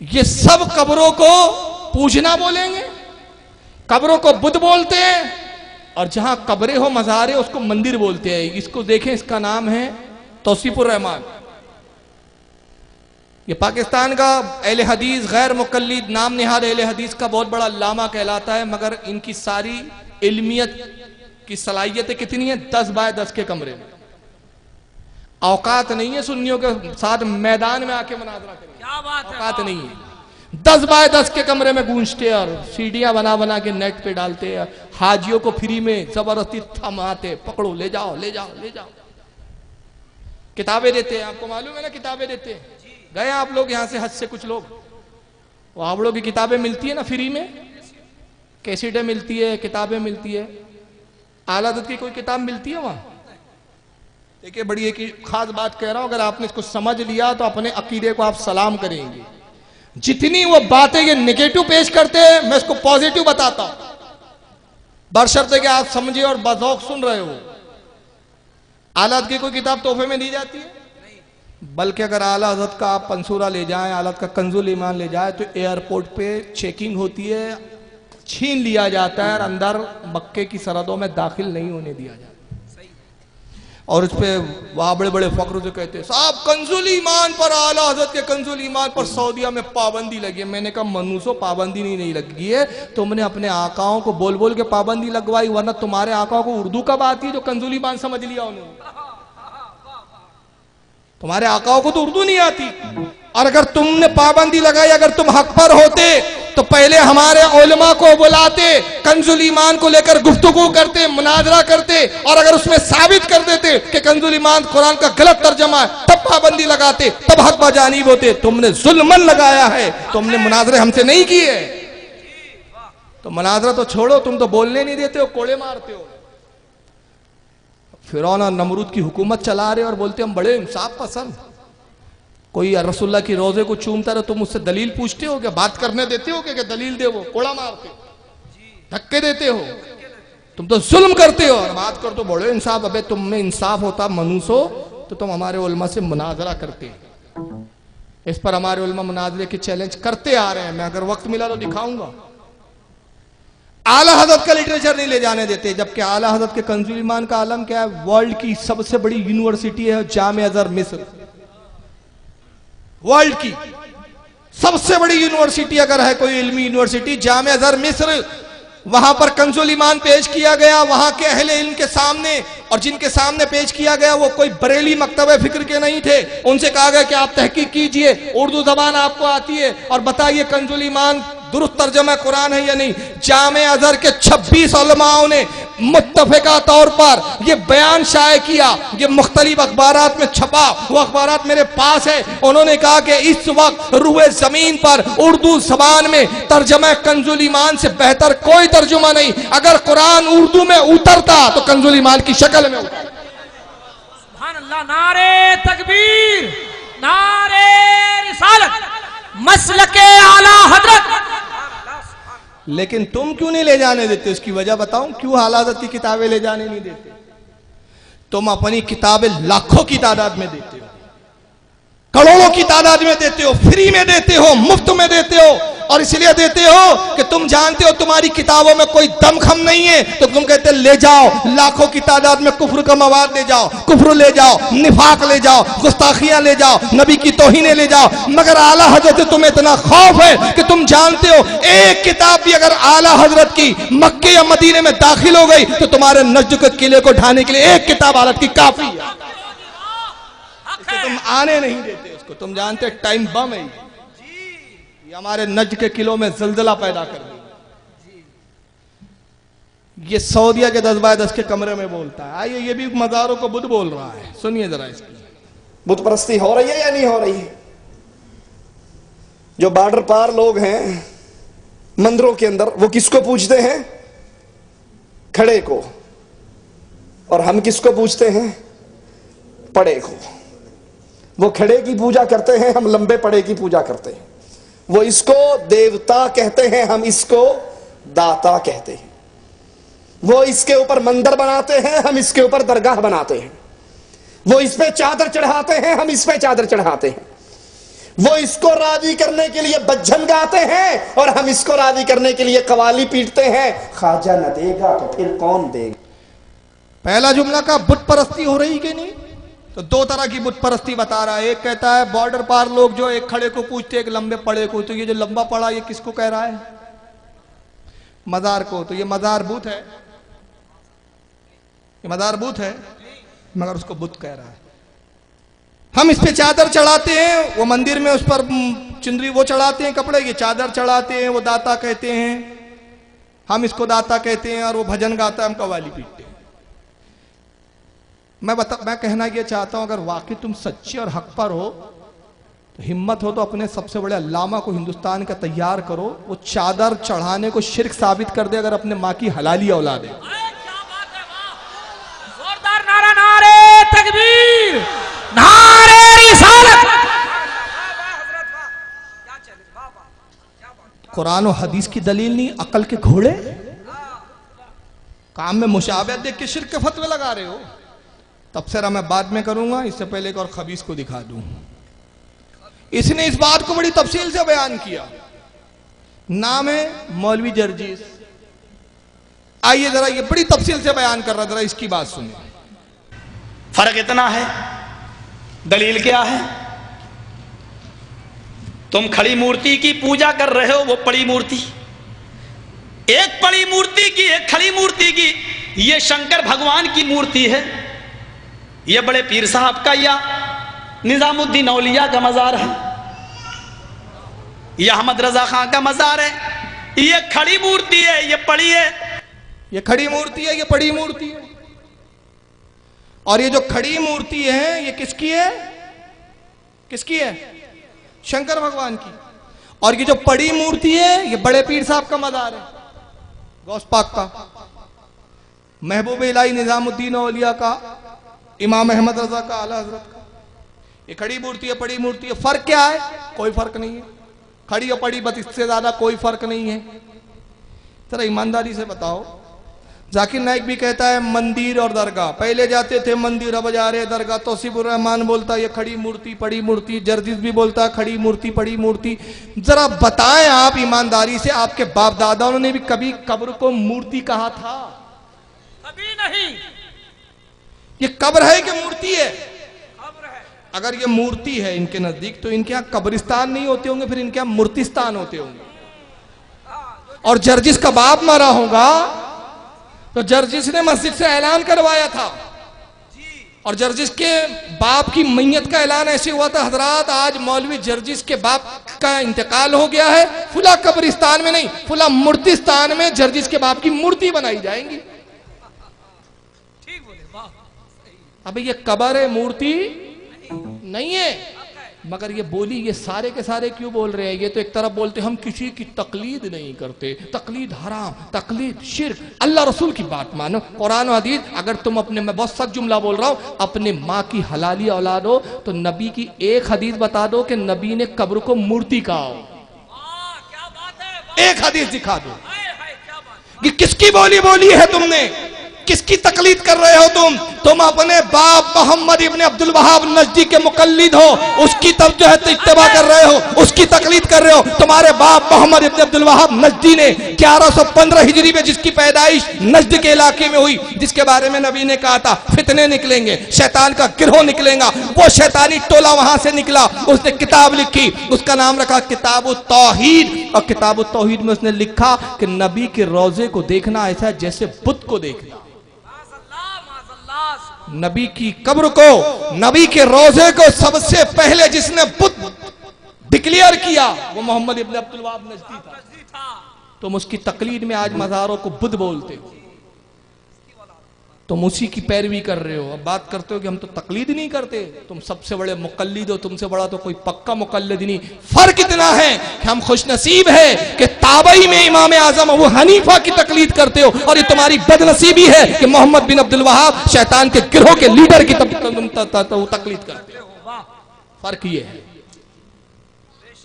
ये सब कब्रों को पूजना बोलेंगे, कब्रों को बुद्ध बोलते हैं, और जहां कब्रें हो मज़ारे उसको मंदिर बोलते हैं। इसको देखें, इसका नाम है तौसीफुर रहमान। ये पाकिस्तान का अहले हदीस गैर मुक़ल्लिद नाम निहाद अहले हदीस का बहुत बड़ा अल्लामा कहलाता है, मगर इनकी सारी इल्मियत की सलाहियतें कितनी है? 10 बाय 10 के कमरे में। औकात नहीं है सुन्नियों के साथ मैदान में आके मुनाज़रा करें, क्या बात है, औकात नहीं है। 10 बाय 10 के कमरे में गूंजते और सीढ़ियां बना बना के नेट पे डालते हैं, हाजियों को फ्री में जबरदस्ती थमाते, पकड़ो ले जाओ ले जाओ ले जाओ। किताबें देते हैं, आपको मालूम है ना, किताबें देते हैं। गए आप लोग यहां से, हज से कुछ लोग, वो आप लोग की किताबें मिलती है ना फ्री में, कैसेटें मिलती है, किताबें मिलती है। आला हज़रत की कोई किताब मिलती है वहां? देखिए, बड़ी एक खास बात कह रहा हूं, अगर आपने इसको समझ लिया तो अपने अकीदे को आप सलाम करेंगे। जितनी वो बातें ये नेगेटिव पेश करते हैं, मैं इसको पॉजिटिव बताता हूं, बशर्ते कि आप समझे और बज़ौक़ सुन रहे हो। आला हज़रत की कोई किताब तोहफे में दी जाती है? बल्कि अगर आला हज़रत का आप पंसूरा ले जाएं, आला हज़रत का कंजुल ईमान ले जाए, तो एयरपोर्ट पे चेकिंग होती है, छीन लिया जाता है और अंदर मक्के की सरहदों में दाखिल नहीं होने दिया जाता। और उस पर वहां बड़े बड़े फख्र से कहते हैं, साहब कंजुल ईमान पर, आला हज़रत के कंजुल ईमान पर सऊदिया में पाबंदी लगी है। मैंने कहा मनूसो, पाबंदी नहीं लगी है, तुमने अपने आकाओं को बोल बोल के पाबंदी लगवाई, वरना तुम्हारे आकाओं को उर्दू कब आती है जो कंजुल ईमान समझ लिया उन्होंने? तुम्हारे आकाओं को तो उर्दू नहीं आती। और अगर तुमने पाबंदी लगाई, अगर तुम हक पर होते तो पहले हमारे उलमा को बुलाते, कंजुल ईमान को लेकर गुफ्तगू करते, मुनाजरा करते, और अगर उसमें साबित कर देते कि कंजुल ईमान कुरान का गलत तर्जमा है, तब पाबंदी लगाते, तब हक बजानीब होते। तुमने जुल्मन लगाया है, तुमने मुनाजरे हमसे नहीं किए। तो मुनाजरा तो छोड़ो, तुम तो बोलने नहीं देते हो, कोड़े मारते हो। फिरौन और नमरूद की हुकूमत चला रहे और बोलते हम बड़े इंसाफ पसंद। कोई रसूलुल्लाह की रोजे को चूमता रहे, तुम उससे दलील पूछते हो क्या? बात करने देते हो क्या? दलील दे, वो कोड़ा मारते हो, धक्के देते हो, तुम तो जुल्म करते हो। और बात कर तो बड़े इंसाफ। अबे तुम में इंसाफ होता मनुसो तो तुम हमारे उलमा से मुनाजरा करते। इस पर हमारे उलमा मुनाजरे के चैलेंज करते आ रहे हैं, मैं अगर वक्त मिला तो दिखाऊंगा। आला हज़रत का लिटरेचर नहीं ले जाने देते, जबकि आला हज़रत के कंजुल ईमान का आलम क्या है? वर्ल्ड की सबसे बड़ी यूनिवर्सिटी है जामे अज़हर मिस्र। वर्ल्ड की सबसे बड़ी यूनिवर्सिटी अगर है कोई इल्मी यूनिवर्सिटी, जामे अज़हर मिस्र। वहां पर कंजुल ईमान पेश किया गया वहां के अहले इल्म के सामने, और जिनके सामने पेश किया गया वो कोई बरेली मकतबे फिक्र के नहीं थे। उनसे कहा गया कि आप तहकीक कीजिए, उर्दू जबान आपको आती है, और बताइए कंजुल ईमान दुरुस्त तर्जमा कुरान है या नहीं। जामे अज़हर के 26 उलमाओं ने मुत्तफ़िका तौर पर यह बयान शाये किया, ये मुख्तलिफ अखबारात में छपा, वो अखबारात मेरे पास है। उन्होंने कहा कि इस वक्त रूए जमीन पर उर्दू जबान में तर्जमा कंजुल ईमान से बेहतर कोई तर्जुमा नहीं। अगर कुरान उर्दू में उतरता तो कंजुल ईमान की शक्ल में उतरता। सुभान अल्लाह, नारे तकबीर, नारे रिसालत, मसलके आला हज़रत। लेकिन तुम क्यों नहीं ले जाने देते? उसकी वजह बताऊं, क्यों आला हज़रत की किताबें ले जाने नहीं देते? तुम अपनी किताबें लाखों की तादाद में देते हो, करोड़ों की तादाद में देते हो, फ्री में देते हो, मुफ्त में देते हो। और इसलिए देते हो कि तुम जानते हो तुम्हारी किताबों में कोई दमखम नहीं है, तो तुम कहते ले जाओ, लाखों की तादाद में कुफ्र का मवाद ले जाओ, कुफ्र ले जाओ, निफाक ले जाओ, गुस्ताखियां ले जाओ, नबी की तौहीनें ले जाओ। मगर आला हज़रत से तुम्हें इतना खौफ है कि तुम जानते हो एक किताब भी अगर आला हज़रत की मक्के या मदीने में दाखिल हो गई तो तुम्हारे नज्द के किले को ढाने के लिए एक किताब आला की काफी है। इसको तुम आने नहीं देते, उसको तुम जानते टाइम बम है, ये हमारे नज्द के किलों में ज़ल्ज़ला पैदा कर दी। ये सऊदिया के 10 बाय 10 के कमरे में बोलता है। आइए, ये भी मज़ारों को बुद्ध बोल रहा है, सुनिए जरा इसकी। बुत परस्ती हो रही है या नहीं हो रही है? जो बॉर्डर पार लोग हैं मंदिरों के अंदर, वो किसको पूजते हैं? खड़े को। और हम किसको पूजते हैं? पड़े को। वो खड़े की पूजा करते हैं, हम लंबे पड़े की पूजा करते हैं। वो इसको देवता कहते हैं, हम इसको दाता कहते हैं। वो इसके ऊपर मंदिर बनाते हैं, हम इसके ऊपर दरगाह बनाते हैं। वो इस पे चादर चढ़ाते हैं, हम इस पे चादर चढ़ाते हैं। वो इसको राजी करने के लिए बज्जन गाते हैं और हम इसको राजी करने के लिए कवाली पीटते हैं। ख्वाजा न देगा तो फिर कौन देगा। पहला जुमला का बुत परस्ती हो रही कि नहीं, तो दो तरह की बुत परस्ती बता रहा है। एक कहता है बॉर्डर पार लोग जो एक खड़े को पूछते एक लंबे पड़े को, तो ये जो लंबा पड़ा ये किसको कह रहा है? मजार को। तो ये मजार बुत है, ये मजार बुत है, मगर उसको बुत कह रहा है। हम इस पे चादर चढ़ाते हैं, वो मंदिर में उस पर चुनरी वो चढ़ाते हैं कपड़े, ये चादर चढ़ाते हैं, वो दाता कहते हैं, हम इसको दाता कहते हैं, और वो भजन गाता है, हम कव्वाली पीटते हैं। मैं कहना ये चाहता हूं, अगर वाकई तुम सच्चे और हक पर हो तो हिम्मत हो तो अपने सबसे बड़े अल्लामा को हिंदुस्तान का तैयार करो, वो चादर चढ़ाने को शिर्क साबित कर दे अगर अपने माँ की हलाली औलाद है। जोरदार नारा, नारे तकबीर, नारे रिसालत। कुरान और हदीस की दलील नहीं, अकल के घोड़े काम में मुशाबहत देख के शिर्क के फतवे लगा रहे हो। तबसरा मैं बाद में करूंगा, इससे पहले एक और खबीस को दिखा दूं। इसने इस बात को बड़ी तफसील से बयान किया। नाम है मौलवी जर्जीस। आइए जरा ये बड़ी तफसील से बयान कर रहा, जरा इसकी बात सुनिए। फर्क इतना है, दलील क्या है? तुम खड़ी मूर्ति की पूजा कर रहे हो, वो पड़ी मूर्ति, एक पड़ी मूर्ति की एक खड़ी मूर्ति की। ये शंकर भगवान की मूर्ति है, ये बड़े पीर साहब का या निजामुद्दीन औलिया का मजार है, ये अहमद रजा खां का मजार है। ये खड़ी मूर्ति है, ये पड़ी है। ये खड़ी मूर्ति है, ये पड़ी मूर्ति है। और ये जो खड़ी मूर्ति है ये किसकी है? किसकी है? शंकर भगवान की। और ये जो पड़ी मूर्ति है ये बड़े पीर साहब का मजार है, गौस पाक का, महबूब इलाही निजामुद्दीन औलिया का, इमाम अहमद रजा का, आला हजरत का। ये खड़ी मूर्ति है, पड़ी मूर्ति है। फर्क क्या है? कोई फर्क नहीं है। खड़ी और पड़ी बस, इससे ज्यादा कोई फर्क नहीं है। जरा ईमानदारी से बताओ। जाकिर नाइक भी कहता है मंदिर और दरगाह, पहले जाते थे मंदिर अब जा रहे दरगाह। तौसीफुर रहमान बोलता है ये खड़ी मूर्ति पड़ी मूर्ति। जर्जिस भी बोलता है खड़ी मूर्ति पड़ी मूर्ति। जरा बताएं आप ईमानदारी से, आपके बाप दादाओं ने भी कभी कब्र को मूर्ति कहा था? कभी नहीं। ये कब्र है कि मूर्ति है? कब्र है। अगर ये मूर्ति है इनके नजदीक, तो इनके यहाँ कब्रिस्तान नहीं होते होंगे, फिर इनके यहाँ मूर्तिस्तान होते होंगे। और जर्जिस का बाप मरा होगा तो जर्जिस ने मस्जिद से ऐलान करवाया था, और जर्जिस के बाप की मैयत का ऐलान ऐसे हुआ था, हजरात आज मौलवी जर्जिस के बाप का इंतकाल हो गया है, फुला कब्रिस्तान में नहीं फुला मूर्तिस्तान में जर्जिस के बाप की मूर्ति बनाई जाएगी। अबे ये कब्र है, मूर्ति नहीं है। मगर ये बोली ये सारे के सारे क्यों बोल रहे हैं? ये तो एक तरफ बोलते हम किसी की तकलीद नहीं करते, तकलीद हराम, तकलीद शिर्क, अल्लाह रसूल की बात मानो, कुरान और हदीस। अगर तुम अपने, मैं बहुत सच जुमला बोल रहा हूं, अपने माँ की हलाली औलाद हो तो नबी की एक हदीस बता दो कि नबी ने कब्र को मूर्ति कहा हो। क्या बात है? एक हदीस दिखा दो कि किसकी बोली बोली है तुमने, किसकी तकलीद कर रहे हो तुम अपने बाप मोहम्मद इब्न अब्दुल वहाब नजदी के मुकल्लिद हो, उसकी तब जो है इत्तेबा कर रहे हो, उसकी तकलीद कर रहे हो। तुम्हारे बाप मोहम्मद इब्न अब्दुल वहाब नजदी ने 1115 हिजरी में जिसकी पैदाइश नजद के इलाके में हुई, जिसके बारे में नबी ने कहा था फितने निकलेंगे, शैतान का गिरोह निकलेगा, वो शैतानी टोला वहां से निकला। उसने किताब लिखी, उसका नाम रखा किताबुत तौहीद, और किताबुत तौहीद में उसने लिखा कि नबी के रोजे को देखना ऐसा है जैसे बुत को देखना। नबी की कब्र को, नबी के रोजे को सबसे पहले जिसने बुत डिक्लेयर किया वो मोहम्मद इब्न अब्दुल वहाब नजदी था। तुम उसकी तकलीद में आज मज़ारों को बुत बोलते हो, तुम उसी की पैरवी कर रहे हो। अब बात करते हो कि हम तो तकलीद नहीं करते, तुम सबसे बड़े मुकल्लिद हो, तुमसे बड़ा तो कोई पक्का मुकल्लिद नहीं। फर्क इतना है कि हम खुशनसीब है कि ताबई में इमाम आजम अबू हनीफा की तकलीद करते हो, और ये तुम्हारी बदनसीबी है कि मोहम्मद बिन अब्दुल वहाब शैतान के गिरोह के लीडर की तकलीद करते हो। फर्क ये है।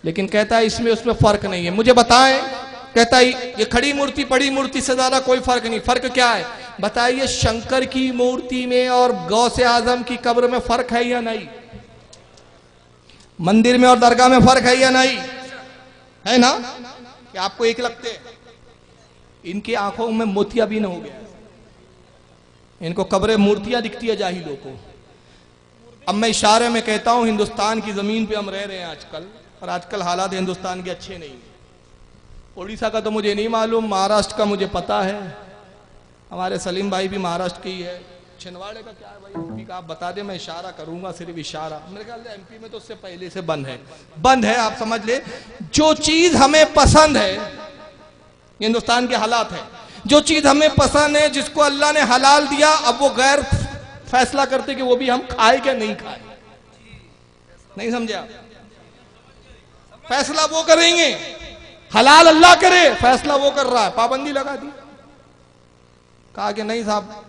लेकिन कहता है इसमें उसमें फर्क नहीं है। मुझे बताएं, कहता है ये खड़ी मूर्ति पड़ी मूर्ति से ज्यादा कोई फर्क नहीं। फर्क क्या है बताइए? शंकर की मूर्ति में और गौसे आजम की कब्र में फर्क है या नहीं? मंदिर में और दरगाह में फर्क है या नहीं? है ना? कि आपको एक लगते हैं? इनकी आंखों में मोतियाबिंद हो गया, इनको कब्रें मूर्तियां दिखती है जाहिलों को। अब मैं इशारे में कहता हूं, हिंदुस्तान की जमीन पे हम रह रहे हैं आजकल, और आजकल हालात हिंदुस्तान के अच्छे नहीं है। उड़ीसा का तो मुझे नहीं मालूम, महाराष्ट्र का मुझे पता है, हमारे सलीम भाई भी महाराष्ट्र के ही है। छिंदवाड़े का क्या है भाई, यूपी का आप बता दें, मैं इशारा करूंगा, सिर्फ इशारा। मेरे ख्याल से एमपी में तो उससे पहले से बंद है, आप समझ ले। जो चीज हमें पसंद है, हिंदुस्तान के हालात है, जो चीज हमें पसंद है, जिसको अल्लाह ने हलाल दिया, अब वो गैर फैसला करते कि वो भी हम खाए क्या नहीं खाए। नहीं समझे आप? फैसला वो करेंगे, हलाल अल्लाह करे, फैसला वो कर रहा है। पाबंदी लगा दी, कहा कि नहीं साहब,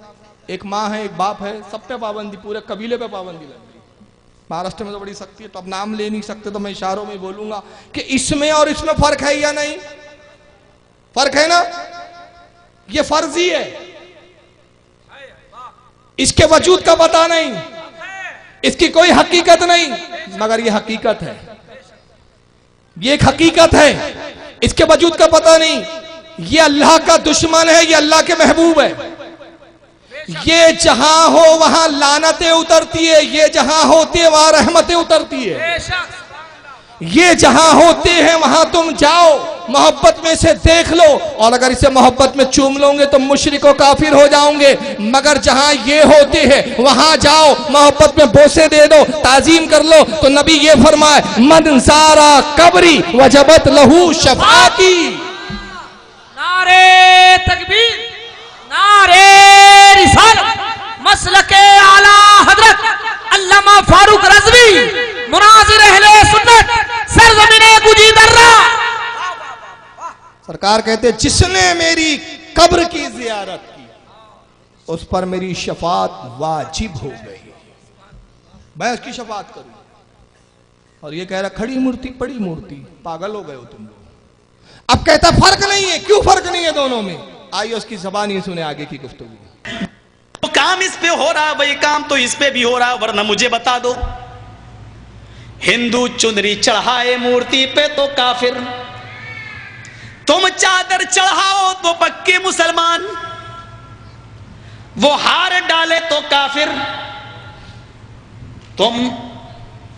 एक माँ है, एक बाप है, सब पे पाबंदी, पूरे कबीले पे पाबंदी लग गई। महाराष्ट्र में तो बड़ी सख्ती है, तो अब नाम ले नहीं सकते, तो मैं इशारों में बोलूंगा कि इसमें और इसमें फर्क है या नहीं? फर्क है ना? ये फर्जी है, इसके वजूद का पता नहीं, इसकी कोई हकीकत नहीं, मगर ये हकीकत है, ये एक हकीकत है, इसके वजूद का पता नहीं। ये अल्लाह का दुश्मन है, ये अल्लाह के महबूब है। ये जहां हो वहां लानतें उतरती है, ये जहां होती है वहां रहमतें उतरती है। ये जहां होते हैं वहां तुम जाओ, मोहब्बत में से देख लो, और अगर इसे मोहब्बत में चूम लोगे तो मुशरिक और काफिर हो जाओगे। मगर जहां ये होते हैं वहां जाओ, मोहब्बत में बोसे दे दो, ताजीम कर लो। तो नबी ये फरमाए, मन सारा कब्री वजबत लहू शफाती। नारे तकबीर, नारे रिसालत, मसलके आला हजरत अल्लामा फारूक रज़वी, मुनाज़िर अहले सुन्नत, सरज़मीने गुजीदर्रा। सरकार कहते, जिसने मेरी कब्र की जियारत की उस पर मेरी शफात वाजिब हो गई, मैं उसकी शफात करूं। और ये कह रहा खड़ी मूर्ति बड़ी मूर्ति, पागल हो गए हो तुम लोग। अब कहता फर्क नहीं है, क्यों फर्क नहीं है दोनों में? आइए उसकी ज़बान ही सुने आगे की गुफ्तगू। तो काम इस पे हो रहा, वही काम तो इस पे भी हो रहा, वरना मुझे बता दो, हिंदू चुनरी चढ़ाए मूर्ति पे तो काफिर, तुम चादर चढ़ाओ तो पक्के मुसलमान, वो हार डाले तो काफिर, तुम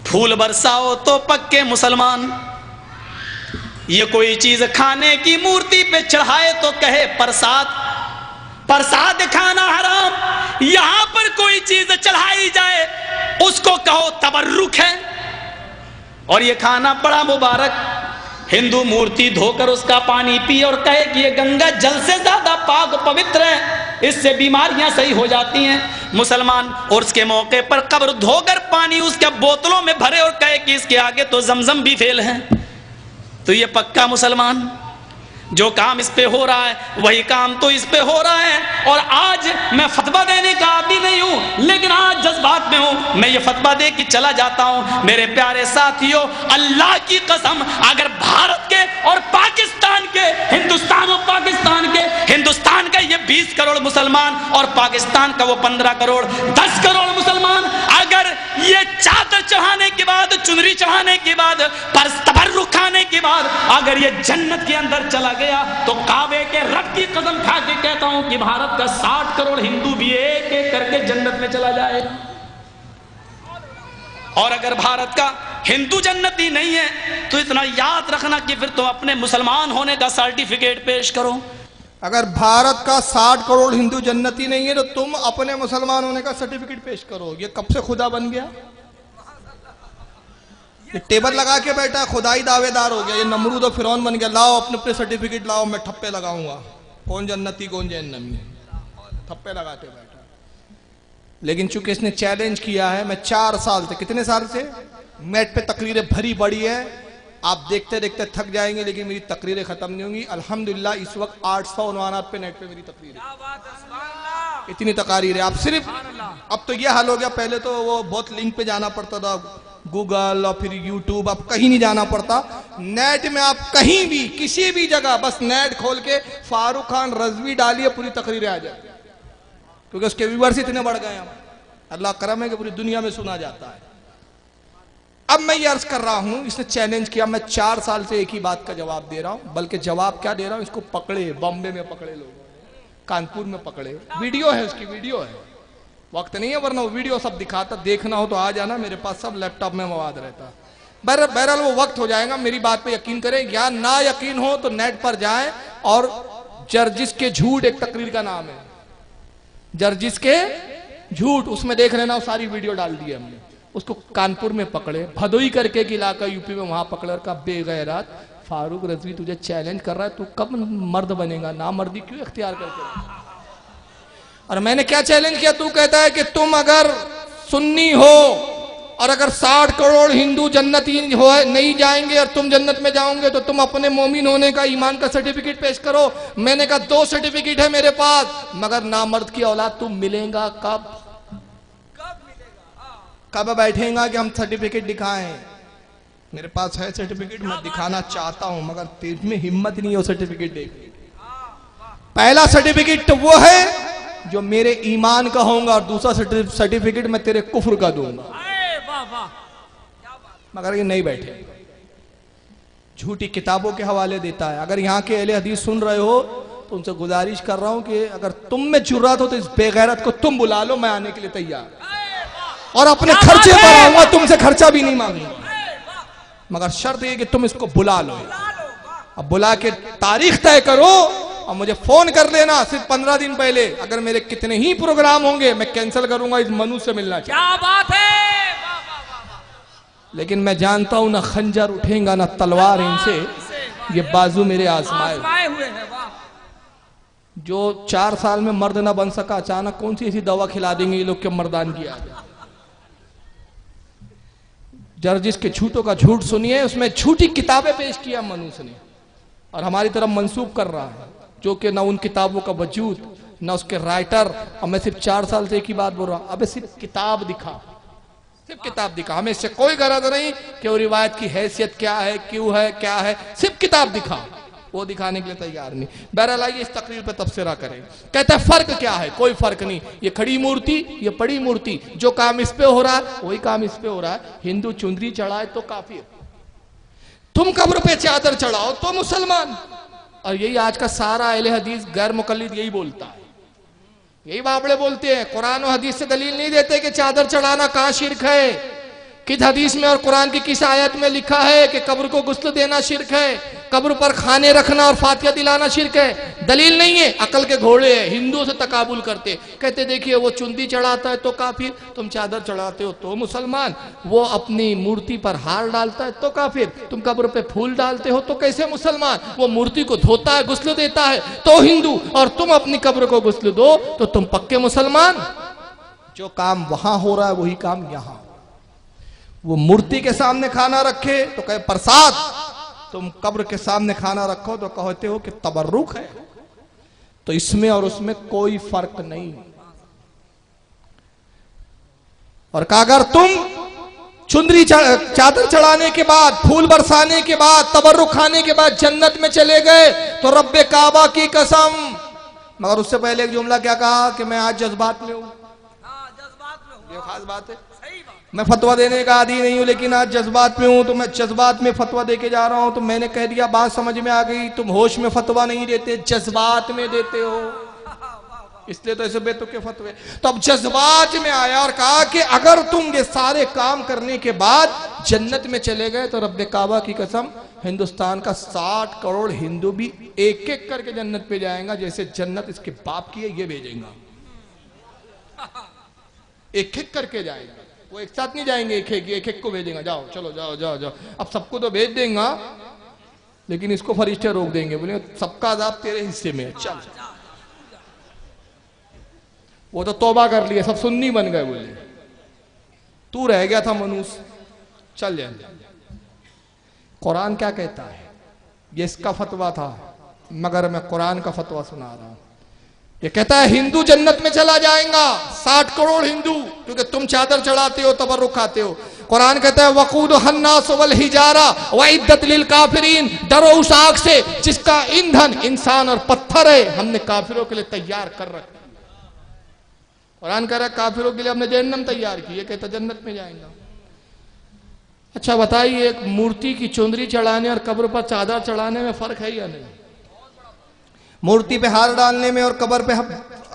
फूल बरसाओ तो पक्के मुसलमान। ये कोई चीज खाने की मूर्ति पे चढ़ाए तो कहे प्रसाद, प्रसाद खाना हराम। यहां पर कोई चीज चढ़ाई जाए उसको कहो तबर्रुक है, और ये खाना बड़ा मुबारक। हिंदू मूर्ति धोकर उसका पानी पिए और कहे कि ये गंगा जल से ज्यादा पाक पवित्र है, इससे बीमारियां सही हो जाती हैं। मुसलमान और उसके मौके पर कब्र धोकर पानी उसके बोतलों में भरे और कहे कि इसके आगे तो जमजम भी फेल है, तो ये पक्का मुसलमान। जो काम इस पे हो रहा है वही काम तो इस पे हो रहा है। और आज मैं फतवा देने का आदी नहीं हूं, लेकिन आज जज्बात में हूं, मैं ये फतवा दे के चला जाता हूं। मेरे प्यारे साथियों, अल्लाह की कसम, अगर भारत के और पाकिस्तान के, हिंदुस्तान और पाकिस्तान के, हिंदुस्तान का ये 20 करोड़ मुसलमान और पाकिस्तान का वो 15 करोड़ 10 करोड़ मुसलमान, अगर ये चादर चढ़ाने के बाद, चुनरी चढ़ाने के बाद, तबर्रुक खाने के बाद अगर ये जन्नत के अंदर चला गया, तो काबे के रब की कसम खा के कहता हूं कि भारत का 60 करोड़ हिंदू भी एक एक करके जन्नत में चला जाएगा। और अगर भारत का हिंदू जन्नती नहीं है तो इतना याद रखना कि फिर तुम अपने मुसलमान होने का सर्टिफिकेट पेश करो। अगर भारत का 60 करोड़ हिंदू जन्नती नहीं है तो तुम अपने मुसलमान होने का सर्टिफिकेट पेश करो। ये कब से खुदा बन गया? ये टेबल लगा के बैठा, खुदाई दावेदार हो गया। ये नमरूद और फिरौन बन गया, लाओ अपने अपने सर्टिफिकेट लाओ, मैं ठप्पे लगाऊंगा, कौन जन्नती कौन जहन्नमी, ठप्पे लगाते बैठा। लेकिन चूंकि इसने चैलेंज किया है, मैं 4 साल से, कितने साल से नेट पे तकरीरें भरी पड़ी है, आप देखते देखते थक जाएंगे, लेकिन मेरी तकरीरें खत्म नहीं होंगी। अल्हम्दुलिल्लाह इस वक्त 800 उन्वानात पे नेट पे मेरी तकरीर है, इतनी तकारीर है। आप सिर्फ, अब तो यह हाल हो गया, पहले तो वो बहुत लिंक पे जाना पड़ता था, गूगल और फिर यूट्यूब, अब कहीं नहीं जाना पड़ता। नेट में आप कहीं भी किसी भी जगह बस नेट खोल के फारूक खान रज़वी डालिए, पूरी तकरीरें आ जाती, क्योंकि उसके व्यूअर्स इतने बढ़ गए हैं। अल्लाह करम है कि पूरी दुनिया में सुना जाता है। अब मैं ये अर्ज कर रहा हूं, इसने चैलेंज किया, मैं 4 साल से एक ही बात का जवाब दे रहा हूं, बल्कि जवाब क्या दे रहा हूं, इसको पकड़े, बॉम्बे में पकड़े लोग, कानपुर में पकड़े, वीडियो है उसकी, वीडियो है, वक्त नहीं है वरना वो वीडियो सब दिखाता, देखना हो तो आ जाना, मेरे पास सब लैपटॉप में मवाद रहता। बहरहाल वो वक्त हो जाएगा, मेरी बात पे यकीन करें या ना यकीन हो तो नेट पर जाएं और जर्जिस के झूठ एक तकरीर का नाम है, जर्जिस के झूठ, उसमें देख लेना, वो सारी वीडियो डाल दी है हमने। उसको कानपुर में पकड़े, भदोई करके एक इलाका यूपी में, वहां पकड़ का बेगैरत फारूक रजवी तुझे चैलेंज कर रहा है, तू कब मर्द बनेगा, ना मर्दी क्यों इख्तियार करके। और मैंने क्या चैलेंज किया, तू कहता है कि तुम अगर सुन्नी हो और अगर 60 करोड़ हिंदू जन्नती हो नहीं जाएंगे और तुम जन्नत में जाओगे तो तुम अपने मोमिन होने का, ईमान का सर्टिफिकेट पेश करो। मैंने कहा 2 सर्टिफिकेट है मेरे पास, मगर नामर्द की औलाद तुम मिलेगा कब, कब बैठेगा कि हम सर्टिफिकेट दिखाएं। मेरे पास है सर्टिफिकेट, मैं दिखाना चाहता हूं, मगर तेज में हिम्मत नहीं है सर्टिफिकेट देखने की। पहला सर्टिफिकेट तो वो है जो मेरे ईमान का होगा और दूसरा सर्टिफिकेट मैं तेरे कुफ्र का दूंगा, मगर ये नहीं बैठे, झूठी किताबों के हवाले देता है। अगर यहाँ के अहले हदीस सुन रहे हो तो उनसे गुजारिश कर रहा हूं कि अगर तुम में जुर्रत हो तो इस बेगैरत को तुम बुला लो, मैं आने के लिए तैयार, और अपने खर्चे पर आऊंगा, तुमसे खर्चा भी नहीं मांगूंगा, मगर शर्त ये कि तुम इसको बुला लो। अब बुला के तारीख तय करो और मुझे फोन कर लेना सिर्फ 15 दिन पहले। अगर मेरे कितने ही प्रोग्राम होंगे मैं कैंसिल करूंगा, इस मनु से मिलना चाहिए। क्या बात है, लेकिन मैं जानता हूं ना खंजर उठेगा ना तलवार इनसे, ये बाजू मेरे आजमाए हुए हैं। जो 4 साल में मर्द ना बन सका, अचानक कौन सी ऐसी दवा खिला देंगे ये लोग के मर्दान की आदत। जर्जिस के झूठों का झूठ सुनिए, उसमें झूठी किताबें पेश किया मनुष्य ने और हमारी तरफ मंसूब कर रहा है, जो कि ना उन किताबों का वजूद ना उसके राइटर। और मैं सिर्फ 4 साल से एक ही बात बोल रहा हूं, अबे सिर्फ किताब दिखा, सिर्फ किताब दिखा, हमें इससे कोई गरज नहीं कि वो रिवायत की हैसियत क्या है, क्यों है, क्या है, सिर्फ किताब दिखा। वो दिखाने के लिए तैयार नहीं। बहरहाल आइए इस तकरीर पे तबसरा करें। कहता है फर्क क्या है, कोई फर्क नहीं, ये खड़ी मूर्ति, ये पड़ी मूर्ति, जो काम इस पे हो रहा है वही काम इस पे हो रहा है। हिंदू चुंदरी चढ़ाए तो काफिर, तुम कब्र पे चादर चढ़ाओ तो मुसलमान। और यही आज का सारा अहले हदीस गैर मुकल्लिद यही बोलता है, यही बाबड़े बोलते हैं। कुरान और हदीस से दलील नहीं देते कि चादर चढ़ाना कहां शिर्क है, किस हदीस में और कुरान की किस आयत में लिखा है कि कब्र को गुस्ल देना शिर्क है, कब्र पर खाने रखना और फातिहा दिलाना शिर्क है। दलील नहीं है, अकल के घोड़े हैं, हिंदुओं से तकाबुल करते, कहते देखिए वो चुंदी चढ़ाता है तो काफिर, तुम चादर चढ़ाते हो तो मुसलमान, वो अपनी मूर्ति पर हार डालता है तो काफिर, तुम कब्र पे फूल डालते हो तो कैसे मुसलमान, वो मूर्ति को धोता है गुस्ल देता है तो हिंदू, और तुम अपनी कब्र को गुस्ल दो तो तुम पक्के मुसलमान। जो काम वहां हो रहा है वही काम यहां। वो मूर्ति के सामने खाना रखे तो कहे प्रसाद, तुम कब्र के सामने खाना रखो तो कहते हो कि तबर्रुक है। तो इसमें और उसमें कोई फर्क नहीं। और कहा अगर तुम चुंदरी चादर चढ़ाने के बाद, फूल बरसाने के बाद, तबर्रुक खाने के बाद जन्नत में चले गए तो रब्बे काबा की कसम। मगर उससे पहले एक जुमला क्या कहा कि मैं आज जज्बात में हूं। ये खास बात है, मैं फतवा देने का आदी नहीं हूं, लेकिन आज जज्बात में हूं तो मैं जज्बात में फतवा देके जा रहा हूं। तो मैंने कह दिया, बात समझ में आ गई, तुम होश में फतवा नहीं देते, जज्बात में देते हो, इसलिए तो ऐसे बेतुके फतवे। तो अब जज्बात में आया और कहा कि अगर तुम ये सारे काम करने के बाद जन्नत में चले गए तो रब्बे काबा की कसम, हिंदुस्तान का 60 करोड़ हिंदू भी एक एक करके जन्नत पे जाएगा, जैसे जन्नत इसके बाप की है ये भेजेगा, एक एक करके जाएगा। वो एक साथ नहीं जाएंगे, एक एक को भेजेगा, जाओ चलो जाओ जाओ जाओ। अब सबको तो भेज देगा, लेकिन इसको फरिश्ते रोक देंगे, बोले सबका अज़ाब तेरे हिस्से में है, चल। वो तो तौबा कर लिया, सब सुन्नी बन गए, बोले तू रह गया था मनुष्य, चल जाए। कुरान क्या कहता है, ये इसका फतवा था, मगर मैं कुरान का फतवा सुना रहा हूं। ये कहता है हिंदू जन्नत में चला जाएगा, 60 करोड़ हिंदू, क्योंकि तुम चादर चढ़ाते हो, तबर्रुक खाते हो। कुरान कहता है वकूद हन्नास वल हिजारा वइद्दत लिल काफिरीन, डरो उस आग से जिसका ईंधन इंसान और पत्थर है, हमने काफिरों के लिए तैयार कर रखा। कुरान कह रहा है काफिरों के लिए हमने जहन्नम तैयार की, ये कहता जन्नत में जाएगा। अच्छा बताइए, एक मूर्ति की चुंदरी चढ़ाने और कब्र पर चादर चढ़ाने में फर्क है या नहीं? मूर्ति पे हार डालने में और कब्र पे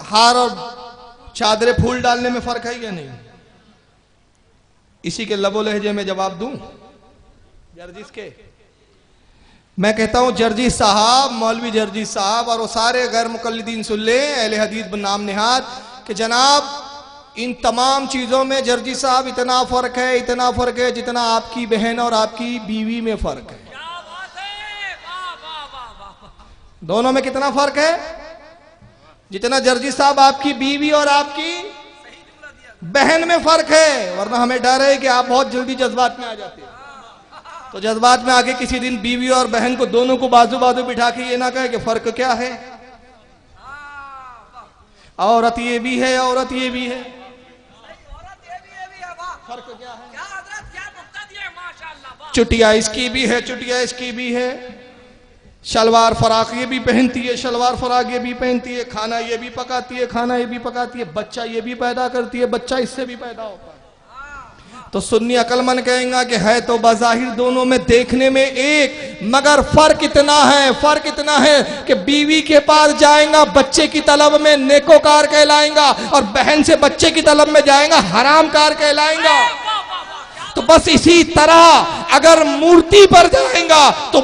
हार और चादरे फूल डालने में फर्क है या नहीं? इसी के लबो लहजे में जवाब दूं जर्जिस के। मैं कहता हूं जर्जी साहब, मौलवी जर्जी साहब और वो सारे गैर मुकल्लिदीन सुन ले, अहले हदीस नाम निहाद, कि जनाब इन तमाम चीजों में जर्जी साहब इतना फर्क है जितना आपकी बहन और आपकी बीवी में फर्क है। दोनों में कितना फर्क है? जितना जर्जी साहब आपकी बीवी और आपकी बहन में फर्क है। वरना हमें डर है कि आप बहुत जल्दी जज्बात में आ जाते हैं, तो जज्बात में आके किसी दिन बीवी और बहन को दोनों को बाजू बाजू बिठा के ये ना कहे कि फर्क क्या है, औरत ये भी है, औरत ये भी है, फर्क क्या है? चुटिया इसकी भी है, चुटिया इसकी भी है, शलवार फराक ये भी पहनती है, शलवार फराक ये भी पहनती है, खाना ये भी पकाती है, खाना ये भी पकाती है, बच्चा ये भी पैदा करती है, बच्चा इससे भी पैदा होता है। तो सुन्नी अकलमंद कहेगा कि है तो बाज़ाहिर दोनों में देखने में एक, मगर फर्क इतना है कि बीवी के पास जाएगा बच्चे की तलब में नेकोकार कहलाएगा और बहन से बच्चे की तलब में जाएगा हरामकार कहलाएगा। तो बस इसी तरह अगर मूर्ति पर जाएगा तो